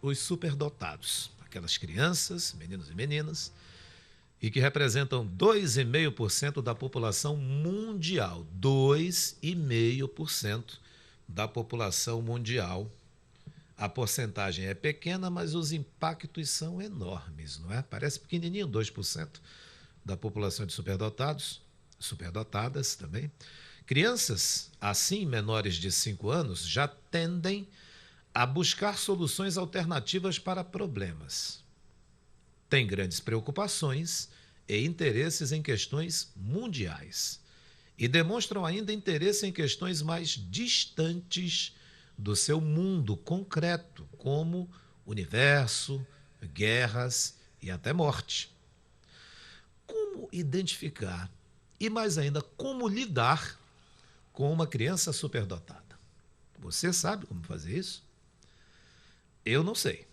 os superdotados, aquelas crianças, meninos e meninas, e que representam 2,5% da população mundial. 2,5% da população mundial. A porcentagem é pequena, mas os impactos são enormes, não é? Parece pequenininho, 2% da população de superdotados, superdotadas também. Crianças, assim, menores de 5 anos, já tendem a buscar soluções alternativas para problemas. Têm grandes preocupações e interesses em questões mundiais. E demonstram ainda interesse em questões mais distantes do seu mundo concreto, como universo, guerras e até morte. Como identificar e, mais ainda, como lidar com uma criança superdotada? Você sabe como fazer isso? Eu não sei.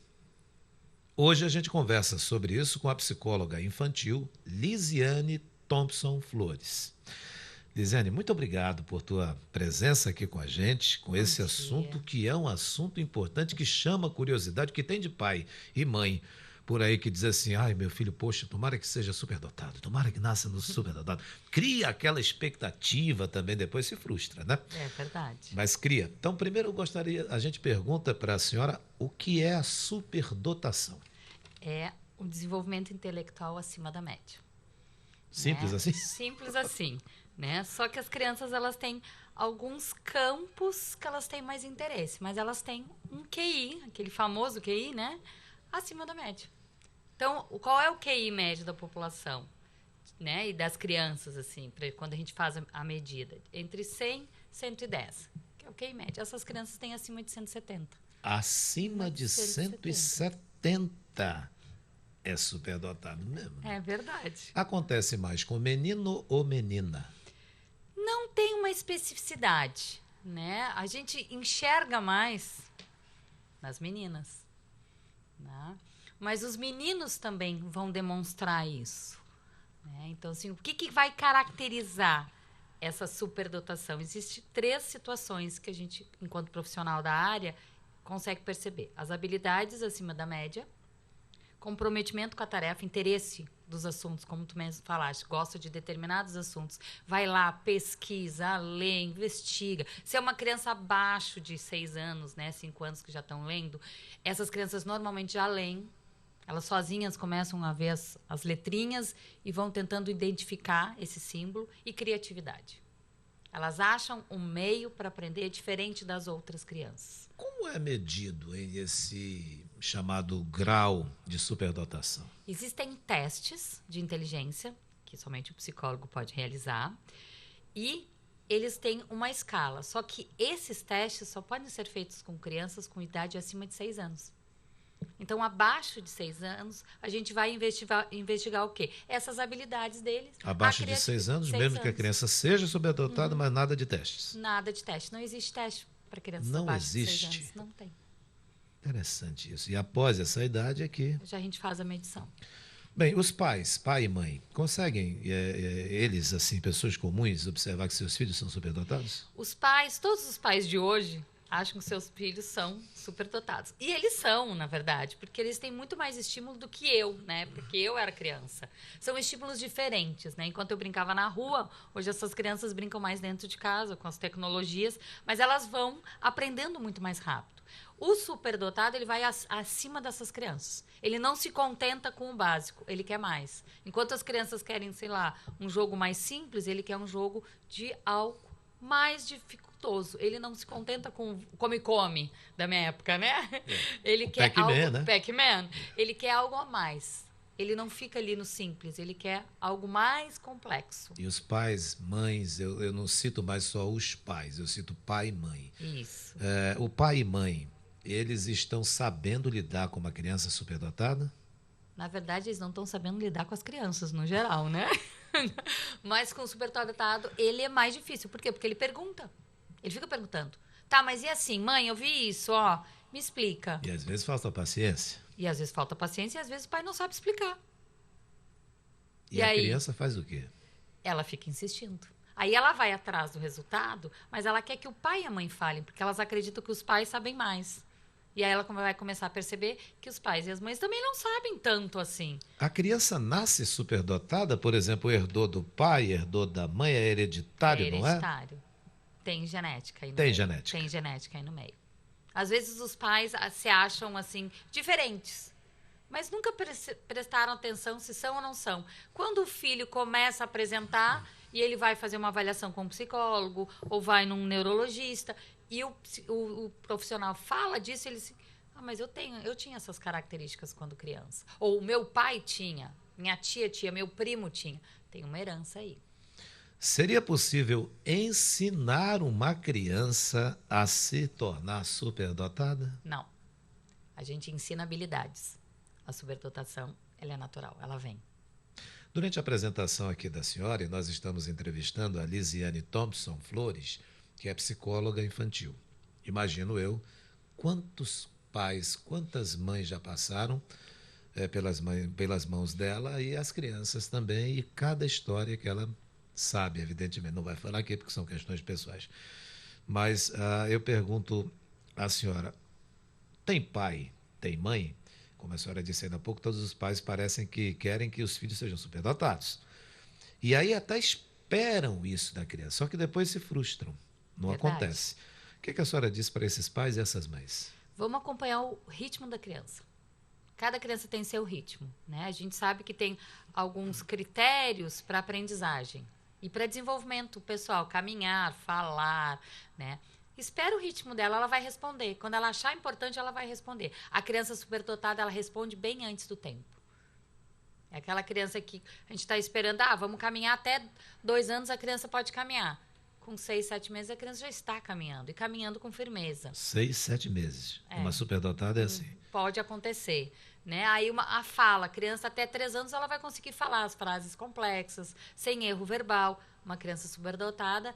Hoje a gente conversa sobre isso com a psicóloga infantil Lisiane Thompson Flores. Lisiane, muito obrigado por tua presença aqui com a gente, com esse assunto que é um assunto importante, que chama a curiosidade, que tem de pai e mãe por aí que diz assim, ai meu filho, poxa, tomara que seja superdotado, tomara que nasça no superdotado. Cria aquela expectativa também, depois se frustra, né? É verdade. Mas cria. Então, primeiro eu gostaria, a gente pergunta para a senhora o que é a superdotação. É o desenvolvimento intelectual acima da média. Simples né? assim? Simples assim, né? Só que as crianças, elas têm alguns campos que elas têm mais interesse, mas elas têm um QI, aquele famoso QI, né? Acima da média. Então, qual é o QI médio da população, né? E das crianças, assim, quando a gente faz a medida? Entre 100 e 110, que é o QI médio. Essas crianças têm acima de 170. Acima de 170 é superdotado mesmo. É verdade. Acontece mais com menino ou menina? Não tem uma especificidade, né? A gente enxerga mais nas meninas, né? Mas os meninos também vão demonstrar isso, né? Então, assim, o que vai caracterizar essa superdotação? Existem 3 situações que a gente, enquanto profissional da área, consegue perceber. As habilidades acima da média, comprometimento com a tarefa, interesse dos assuntos, como tu mesmo falaste, gosta de determinados assuntos, vai lá, pesquisa, lê, investiga. Se é uma criança abaixo de 6 anos, né, 5 anos que já estão lendo, essas crianças normalmente já leem, elas sozinhas começam a ver as letrinhas e vão tentando identificar esse símbolo, e criatividade. Elas acham um meio para aprender diferente das outras crianças. Como é medido esse chamado grau de superdotação? Existem testes de inteligência, que somente o psicólogo pode realizar, e eles têm uma escala. Só que esses testes só podem ser feitos com crianças com idade acima de 6 anos. Então, abaixo de 6 anos, a gente vai investigar o quê? Essas habilidades deles. Abaixo de 6 anos, mesmo que a criança seja superdotada, mas nada de testes. Nada de teste. Não existe teste para crianças não abaixo de 6 existe. anos. Não tem. Interessante isso. E após essa idade é que... Já a gente faz a medição. Bem, os pais, pai e mãe, conseguem, eles, assim, pessoas comuns, observar que seus filhos são superdotados? Os pais, todos os pais de hoje, acham que seus filhos são superdotados. E eles são, na verdade, porque eles têm muito mais estímulo do que eu, né? Porque eu era criança. São estímulos diferentes, né? Enquanto eu brincava na rua, hoje essas crianças brincam mais dentro de casa, com as tecnologias, mas elas vão aprendendo muito mais rápido. O superdotado, ele vai acima dessas crianças. Ele não se contenta com o básico, ele quer mais. Enquanto as crianças querem, sei lá, um jogo mais simples, ele quer um jogo de algo mais dificultoso. Ele não se contenta com come-come da minha época, né? Ele quer Pac-Man, né? Pac-Man. Ele quer algo a mais. Ele não fica ali no simples, ele quer algo mais complexo. E os pais, mães, eu não cito mais só os pais, eu cito pai e mãe. Isso. O pai e mãe, eles estão sabendo lidar com uma criança superdotada? Na verdade, eles não estão sabendo lidar com as crianças, no geral, né? Mas com o superdotado, ele é mais difícil. Por quê? Porque ele pergunta. Ele fica perguntando. Tá, mas e assim, mãe, eu vi isso, ó, me explica. E às vezes falta paciência. E às vezes falta paciência e às vezes o pai não sabe explicar. E a criança faz o quê? Ela fica insistindo. Aí ela vai atrás do resultado, mas ela quer que o pai e a mãe falem, porque elas acreditam que os pais sabem mais. E aí ela vai começar a perceber que os pais e as mães também não sabem tanto assim. A criança nasce superdotada, por exemplo, herdou do pai, herdou da mãe, é É hereditário, não é? hereditário. Tem genética aí no Tem meio. genética. Tem genética aí no meio. Às vezes os pais se acham assim diferentes, mas nunca prestaram atenção se são ou não são. Quando o filho começa a apresentar e ele vai fazer uma avaliação com um psicólogo ou vai num neurologista e o profissional fala disso, ele diz, mas eu tinha essas características quando criança. Ou o meu pai tinha, minha tia tinha, meu primo tinha. Tem uma herança aí. Seria possível ensinar uma criança a se tornar superdotada? Não. A gente ensina habilidades. A superdotação, ela é natural, ela vem. Durante a apresentação aqui da senhora, e nós estamos entrevistando a Lisiane Thompson Flores, que é psicóloga infantil. Imagino eu quantos pais, quantas mães já passaram pelas mãos dela e as crianças também, e cada história que ela sabe, evidentemente. Não vai falar aqui porque são questões pessoais. Mas eu pergunto à senhora, tem pai, tem mãe? Como a senhora disse ainda há pouco, todos os pais parecem que querem que os filhos sejam superdotados. E aí até esperam isso da criança, só que depois se frustram. Não Verdade. acontece. O que a senhora diz para esses pais e essas mães? Vamos acompanhar o ritmo da criança. Cada criança tem seu ritmo, né? A gente sabe que tem alguns critérios para aprendizagem e para desenvolvimento pessoal, caminhar, falar, né? Espera o ritmo dela, ela vai responder. Quando ela achar importante, ela vai responder. A criança superdotada, ela responde bem antes do tempo. É aquela criança que a gente está esperando, vamos caminhar até 2 anos, a criança pode caminhar. Com 6, 7 meses, a criança já está caminhando, e caminhando com firmeza. 6, 7 meses. Uma superdotada é assim. Pode acontecer. Né? Aí a fala, a criança até 3 anos, ela vai conseguir falar as frases complexas, sem erro verbal. Uma criança superdotada,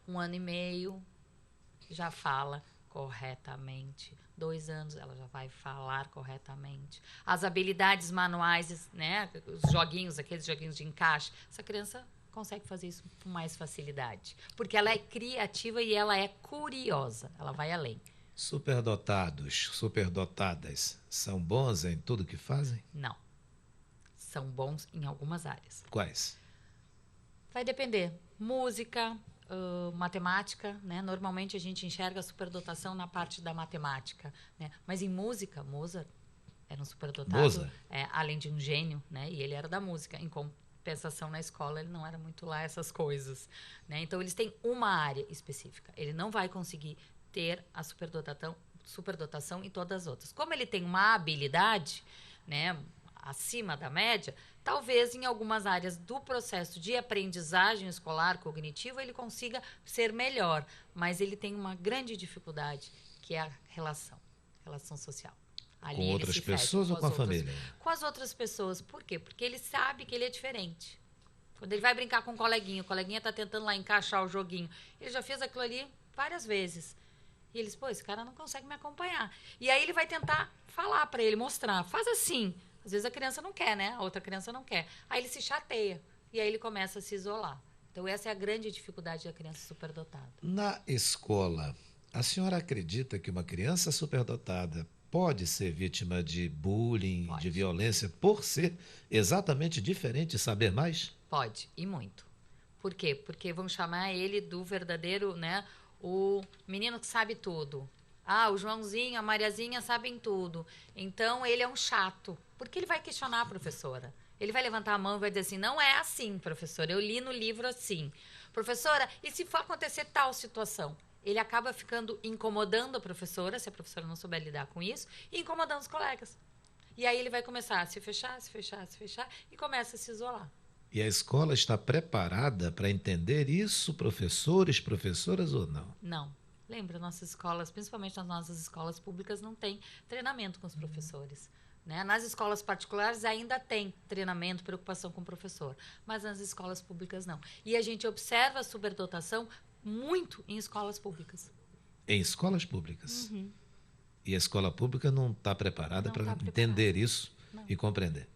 1 ano e meio, já fala corretamente. 2 anos, ela já vai falar corretamente. As habilidades manuais, né? Os joguinhos, aqueles joguinhos de encaixe, essa criança consegue fazer isso com mais facilidade. Porque ela é criativa e ela é curiosa. Ela vai além. Superdotados, superdotadas, são bons em tudo que fazem? Não. São bons em algumas áreas. Quais? Vai depender. Música, matemática, né? Normalmente a gente enxerga a superdotação na parte da matemática, né? Mas em música, Mozart era um superdotado, além de um gênio, né? E ele era da música. Em compensação, na escola, ele não era muito lá essas coisas, né? Então, eles têm uma área específica. Ele não vai conseguir ter a superdotação em todas as outras. Como ele tem uma habilidade, né, acima da média, talvez em algumas áreas do processo de aprendizagem escolar cognitivo ele consiga ser melhor, mas ele tem uma grande dificuldade, que é a relação social. Ali com outras pessoas ou com a família? Com as outras pessoas. Por quê? Porque ele sabe que ele é diferente. Quando ele vai brincar com o coleguinha está tentando lá encaixar o joguinho, ele já fez aquilo ali várias vezes. E eles, esse cara não consegue me acompanhar. E aí ele vai tentar falar para ele, mostrar. Faz assim. Às vezes a criança não quer, né? A outra criança não quer. Aí ele se chateia. E aí ele começa a se isolar. Então essa é a grande dificuldade da criança superdotada. Na escola, a senhora acredita que uma criança superdotada pode ser vítima de bullying, de violência, por ser exatamente diferente e saber mais? Pode, e muito. Por quê? Porque vamos chamar ele do verdadeiro, né? O menino que sabe tudo. O Joãozinho, a Mariazinha sabem tudo. Então, ele é um chato. Porque ele vai questionar a professora. Ele vai levantar a mão e vai dizer assim, não é assim, professora. Eu li no livro assim. Professora, e se for acontecer tal situação? Ele acaba ficando incomodando a professora, se a professora não souber lidar com isso, e incomodando os colegas. E aí ele vai começar a se fechar, e começa a se isolar. E a escola está preparada para entender isso, professores, professoras ou não? Não. Lembra, nossas escolas, principalmente nas nossas escolas públicas, não tem treinamento com os professores. Né? Nas escolas particulares ainda tem treinamento, preocupação com o professor, mas nas escolas públicas não. E a gente observa a superdotação muito em escolas públicas. Em escolas públicas? Uhum. E a escola pública não está preparada para entender isso e compreender.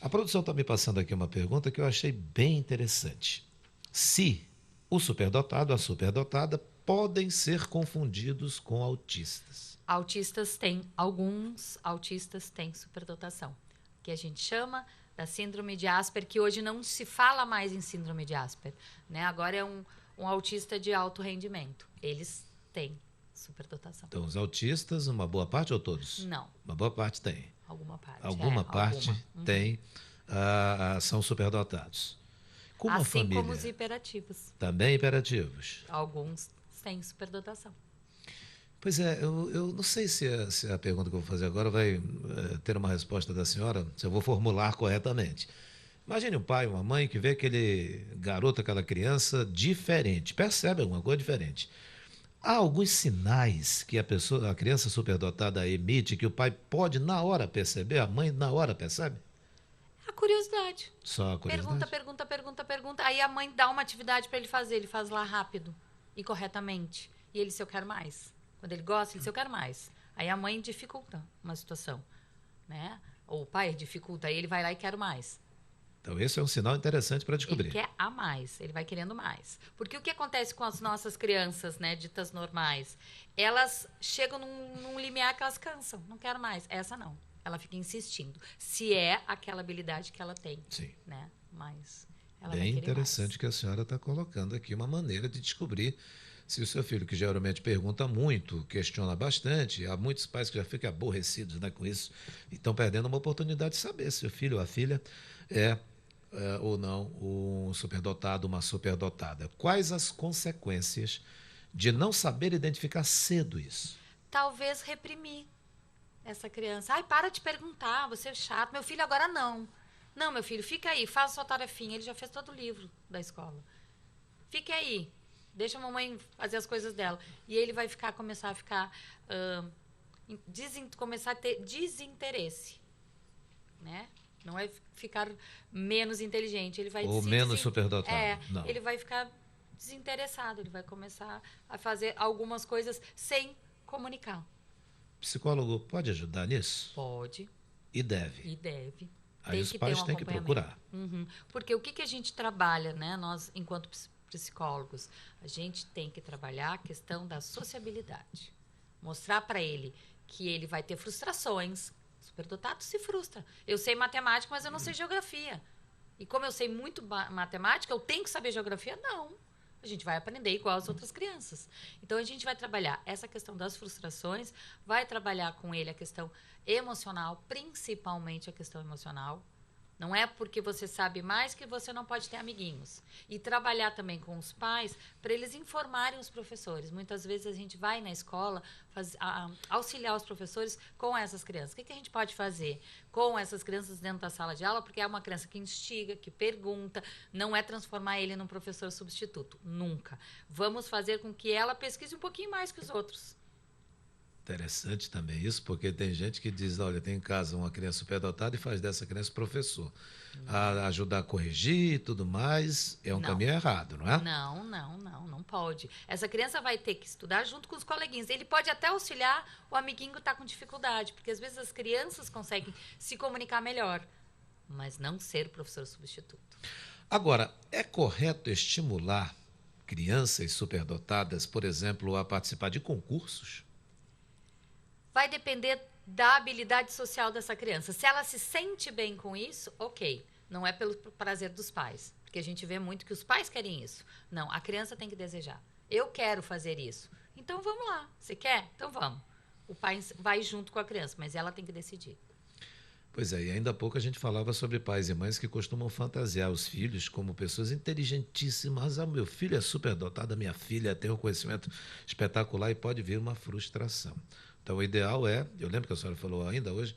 A produção está me passando aqui uma pergunta que eu achei bem interessante. Se o superdotado, a superdotada, podem ser confundidos com autistas? Alguns autistas têm superdotação, que a gente chama da síndrome de Asper, que hoje não se fala mais em síndrome de Asper, né? Agora é um autista de alto rendimento. Eles têm superdotação. Então, os autistas, uma boa parte ou todos? Não. Uma boa parte tem. Alguma parte. Alguma parte alguma. tem, são superdotados. Como a assim família? como os hiperativos. Também hiperativos. Alguns têm superdotação. Pois é, eu não sei se a pergunta que eu vou fazer agora vai ter uma resposta da senhora, se eu vou formular corretamente. Imagine um pai, uma mãe que vê aquele garoto, aquela criança diferente, percebe alguma coisa diferente. Há alguns sinais que a criança superdotada emite que o pai pode na hora perceber, a mãe na hora percebe? A curiosidade. Só a curiosidade? Pergunta. Aí a mãe dá uma atividade para ele fazer, ele faz lá rápido e corretamente. E ele, se eu quero mais. Quando ele gosta, ele, se eu quero mais. Aí a mãe dificulta uma situação, né? Ou o pai dificulta, aí ele vai lá e quer mais. Então, esse é um sinal interessante para descobrir. Ele quer a mais, ele vai querendo mais. Porque o que acontece com as nossas crianças, né, ditas normais? Elas chegam num limiar que elas cansam, não quero mais. Essa não, ela fica insistindo. Se é aquela habilidade que ela tem. Sim. Né? Mas ela Bem vai querer interessante mais. que a senhora está colocando aqui uma maneira de descobrir se o seu filho, que geralmente pergunta muito, questiona bastante, há muitos pais que já ficam aborrecidos, né, com isso, e estão perdendo uma oportunidade de saber se o filho ou a filha é ou não um superdotado, uma superdotada. Quais as consequências de não saber identificar cedo isso? Talvez reprimir essa criança. Ai, para de perguntar, você é chato. Meu filho agora não. Não, meu filho, fica aí, faz a sua tarefinha. Ele já fez todo o livro da escola. Fique aí, deixa a mamãe fazer as coisas dela. E ele vai começar a ficar, começar a ter desinteresse, né? Não é ficar menos inteligente, ele vai ou menos superdotado. Não. Ele vai ficar desinteressado, ele vai começar a fazer algumas coisas sem comunicar. Psicólogo pode ajudar nisso? Pode. E deve. E deve. Aí os pais têm que procurar. Uhum. Porque o que a gente trabalha, né? Nós, enquanto psicólogos, a gente tem que trabalhar a questão da sociabilidade. Mostrar para ele que ele vai ter frustrações. Superdotado se frustra. Eu sei matemática, mas eu não sei geografia. E como eu sei muito matemática, eu tenho que saber geografia? Não. A gente vai aprender igual as outras crianças. Então, a gente vai trabalhar essa questão das frustrações, vai trabalhar com ele a questão emocional, principalmente a questão emocional. Não é porque você sabe mais que você não pode ter amiguinhos. E trabalhar também com os pais para eles informarem os professores. Muitas vezes a gente vai na escola auxiliar os professores com essas crianças. O que a gente pode fazer com essas crianças dentro da sala de aula? Porque é uma criança que instiga, que pergunta. Não é transformar ele num professor substituto. Nunca. Vamos fazer com que ela pesquise um pouquinho mais que os outros. Interessante também isso, porque tem gente que diz, olha, tem em casa uma criança superdotada e faz dessa criança professor. Ajudar a corrigir e tudo mais, é um caminho errado, não é? Não pode. Essa criança vai ter que estudar junto com os coleguinhas. Ele pode até auxiliar o amiguinho que está com dificuldade, porque às vezes as crianças conseguem se comunicar melhor, mas não ser o professor substituto. Agora, é correto estimular crianças superdotadas, por exemplo, a participar de concursos? Vai depender da habilidade social dessa criança. Se ela se sente bem com isso, ok. Não é pelo prazer dos pais. Porque a gente vê muito que os pais querem isso. Não, a criança tem que desejar. Eu quero fazer isso. Então, vamos lá. Você quer? Então, vamos. O pai vai junto com a criança, mas ela tem que decidir. Pois é, e ainda há pouco a gente falava sobre pais e mães que costumam fantasiar os filhos como pessoas inteligentíssimas. Ah, meu filho é superdotado, a minha filha tem um conhecimento espetacular e pode vir uma frustração. Então, o ideal é, eu lembro que a senhora falou ainda hoje,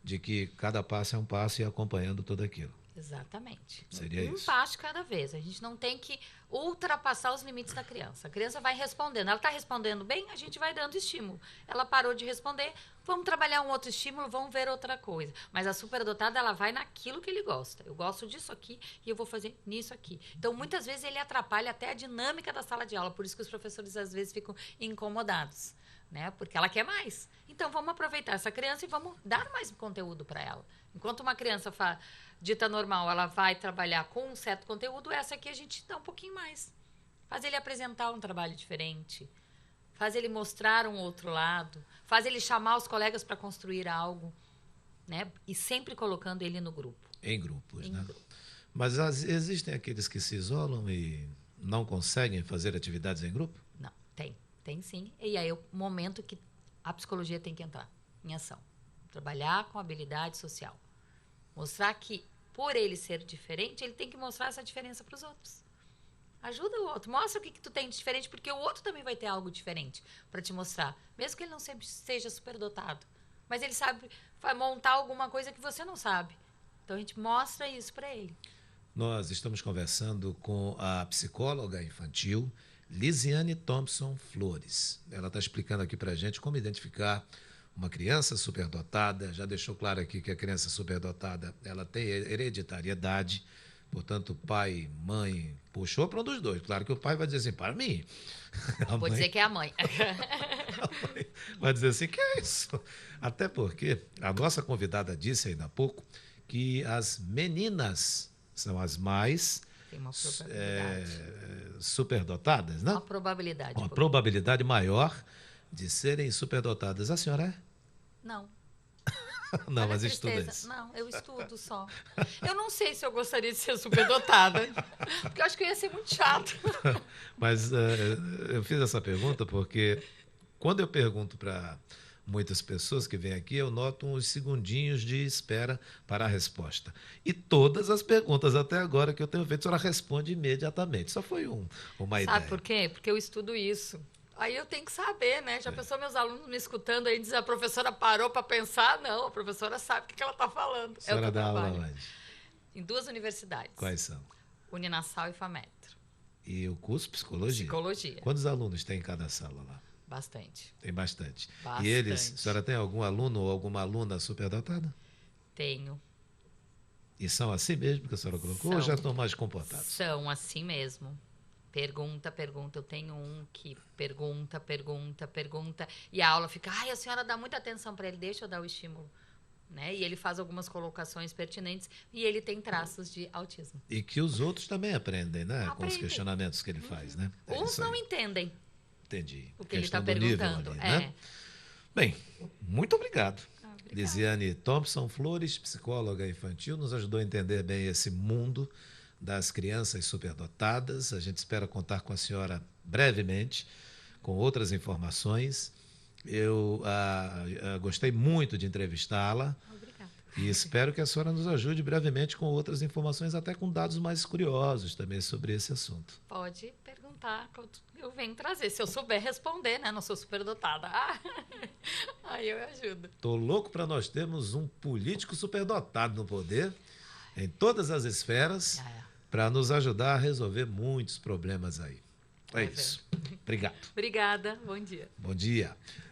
de que cada passo é um passo e acompanhando tudo aquilo. Exatamente. Seria isso. Um passo cada vez. A gente não tem que ultrapassar os limites da criança. A criança vai respondendo. Ela está respondendo bem, a gente vai dando estímulo. Ela parou de responder, vamos trabalhar um outro estímulo, vamos ver outra coisa. Mas a superdotada, ela vai naquilo que ele gosta. Eu gosto disso aqui e eu vou fazer nisso aqui. Então, muitas vezes, ele atrapalha até a dinâmica da sala de aula. Por isso que os professores, às vezes, ficam incomodados. Né? Porque ela quer mais. Então, vamos aproveitar essa criança e vamos dar mais conteúdo para ela. Enquanto uma criança dita normal, ela vai trabalhar com um certo conteúdo, essa aqui a gente dá um pouquinho mais. Faz ele apresentar um trabalho diferente. faz ele mostrar um outro lado, faz ele chamar os colegas para construir algo, né? E sempre colocando ele no grupo. Em grupos, Em né? grupo. Mas existem aqueles que se isolam e não conseguem fazer atividades em grupo? Não, tem sim. E aí é o momento que a psicologia tem que entrar em ação. Trabalhar com habilidade social. Mostrar que, por ele ser diferente, ele tem que mostrar essa diferença para os outros. Ajuda o outro. Mostra o que tu tem de diferente, porque o outro também vai ter algo diferente para te mostrar. Mesmo que ele não sempre seja superdotado. Mas ele sabe vai montar alguma coisa que você não sabe. Então, a gente mostra isso para ele. Nós estamos conversando com a psicóloga infantil Lisiane Thompson Flores. Ela está explicando aqui para a gente como identificar uma criança superdotada. Já deixou claro aqui que a criança superdotada ela tem hereditariedade. Portanto, pai, mãe, puxou para um dos dois. Claro que o pai vai dizer assim, para mim. Vou dizer que é a mãe. A mãe vai dizer assim, que é isso? Até porque a nossa convidada disse ainda há pouco que as meninas são as mais Tem uma probabilidade. superdotadas, né? Uma probabilidade. Uma probabilidade maior de serem superdotadas. A senhora é? Não. Não, Olha mas a estuda tristeza. isso. Não, eu estudo só. Eu não sei se eu gostaria de ser superdotada, porque eu acho que eu ia ser muito chato. Mas eu fiz essa pergunta porque quando eu pergunto para muitas pessoas que vêm aqui, eu noto uns segundinhos de espera para a resposta. E todas as perguntas até agora que eu tenho feito, a senhora responde imediatamente. Só foi uma ideia. Sabe por quê? Porque eu estudo isso. Aí eu tenho que saber, né? Já pensou meus alunos me escutando aí dizer a professora parou para pensar? Não, a professora sabe o que ela está falando. A senhora dá aula trabalho. onde? Em 2 universidades. Quais são? Uninassal e FAMetro. E o curso Psicologia? Psicologia. Quantos alunos tem em cada sala lá? Bastante. Tem bastante. Bastante. E eles, a senhora tem algum aluno ou alguma aluna superdotada? Tenho. E são assim mesmo que a senhora colocou? Ou São. já estão mais comportados? São assim mesmo. Pergunta. Eu tenho um que pergunta. E a aula fica, ai, a senhora dá muita atenção para ele, deixa eu dar o estímulo. Né? E ele faz algumas colocações pertinentes e ele tem traços de autismo. E que os outros também aprendem, né? Com os Aprendem. questionamentos que ele faz, né? É Uns isso não aí. entendem Entendi. o que ele Questão está do nível perguntando. ali, né? Bem, muito obrigado. Obrigada. Lisiane Thompson Flores, psicóloga infantil, nos ajudou a entender bem esse mundo das crianças superdotadas. A gente espera contar com a senhora brevemente, com outras informações. Eu gostei muito de entrevistá-la. Obrigada. E espero que a senhora nos ajude brevemente com outras informações, até com dados mais curiosos também sobre esse assunto. Pode perguntar, eu venho trazer. Se eu souber responder, né? Não sou superdotada. Aí eu ajudo. Estou louco para nós termos um político superdotado no poder, em todas as esferas, para nos ajudar a resolver muitos problemas aí. É isso. Obrigado. Obrigada. Bom dia. Bom dia.